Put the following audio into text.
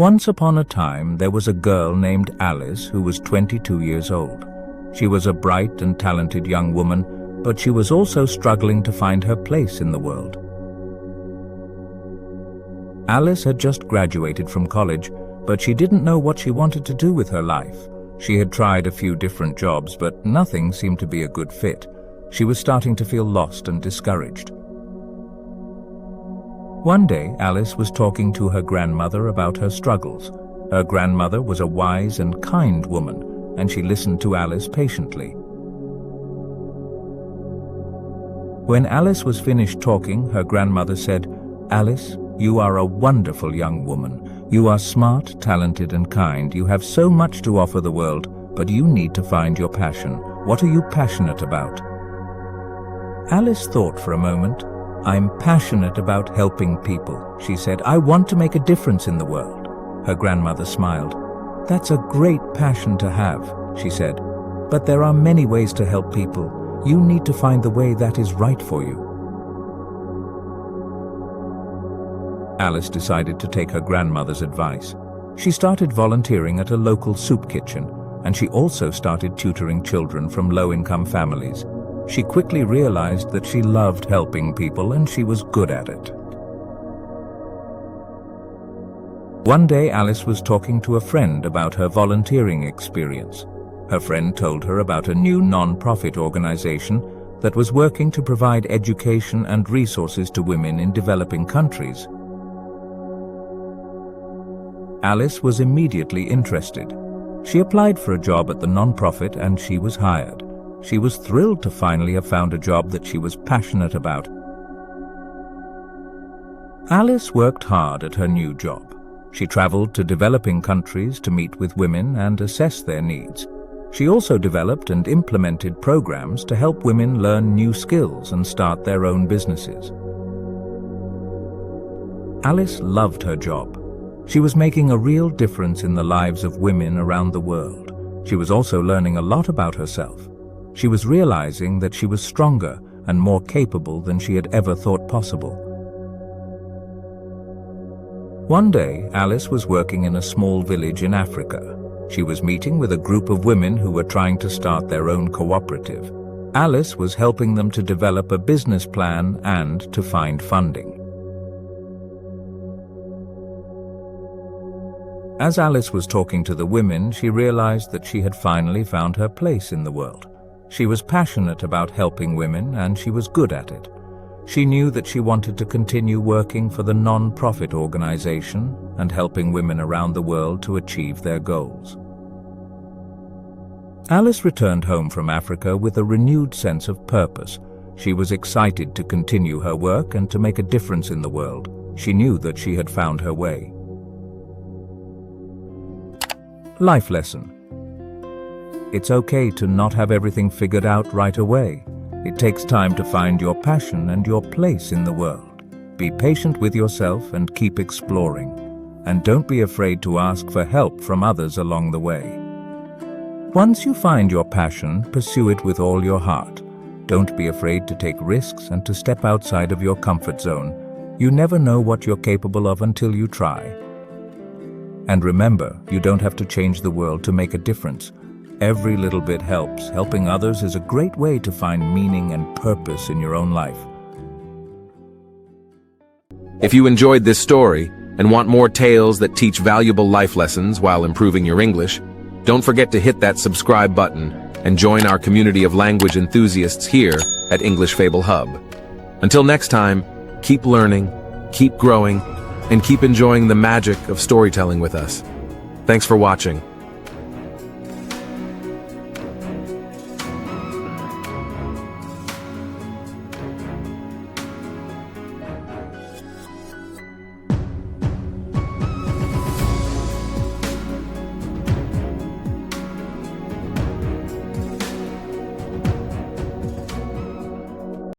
Once upon a time, there was a girl named Alice who was 22 years old. She was a bright and talented young woman, but she was also struggling to find her place in the world. Alice had just graduated from college, but she didn't know what she wanted to do with her life. She had tried a few different jobs, but nothing seemed to be a good fit. She was starting to feel lost and discouraged. One day, Alice was talking to her grandmother about her struggles. Her grandmother was a wise and kind woman, and she listened to Alice patiently. When Alice was finished talking, her grandmother said, "Alice, you are a wonderful young woman. You are smart, talented, and kind. You have so much to offer the world, but you need to find your passion. What are you passionate about?" Alice thought for a moment. "I'm passionate about helping people," she said. "I want to make a difference in the world." Her grandmother smiled. "That's a great passion to have," she said. "But there are many ways to help people. You need to find the way that is right for you." Alice decided to take her grandmother's advice. She started volunteering at a local soup kitchen, and she also started tutoring children from low-income families. She quickly realized that she loved helping people and she was good at it. One day, Alice was talking to a friend about her volunteering experience. Her friend told her about a new non-profit organization that was working to provide education and resources to women in developing countries. Alice was immediately interested. She applied for a job at the non-profit and she was hired. She was thrilled to finally have found a job that she was passionate about. Alice worked hard at her new job. She traveled to developing countries to meet with women and assess their needs. She also developed and implemented programs to help women learn new skills and start their own businesses. Alice loved her job. She was making a real difference in the lives of women around the world. She was also learning a lot about herself. She was realizing that she was stronger and more capable than she had ever thought possible. One day, Alice was working in a small village in Africa. She was meeting with a group of women who were trying to start their own cooperative. Alice was helping them to develop a business plan and to find funding. As Alice was talking to the women, she realized that she had finally found her place in the world. She was passionate about helping women and she was good at it. She knew that she wanted to continue working for the non-profit organization and helping women around the world to achieve their goals. Alice returned home from Africa with a renewed sense of purpose. She was excited to continue her work and to make a difference in the world. She knew that she had found her way. Life lesson. It's okay to not have everything figured out right away. It takes time to find your passion and your place in the world. Be patient with yourself and keep exploring. And don't be afraid to ask for help from others along the way. Once you find your passion, pursue it with all your heart. Don't be afraid to take risks and to step outside of your comfort zone. You never know what you're capable of until you try. And remember, you don't have to change the world to make a difference. Every little bit helps. Helping others is a great way to find meaning and purpose in your own life. If you enjoyed this story and want more tales that teach valuable life lessons while improving your English, don't forget to hit that subscribe button and join our community of language enthusiasts here at English Fable Hub. Until next time, keep learning, keep growing, and keep enjoying the magic of storytelling with us. Thanks for watching.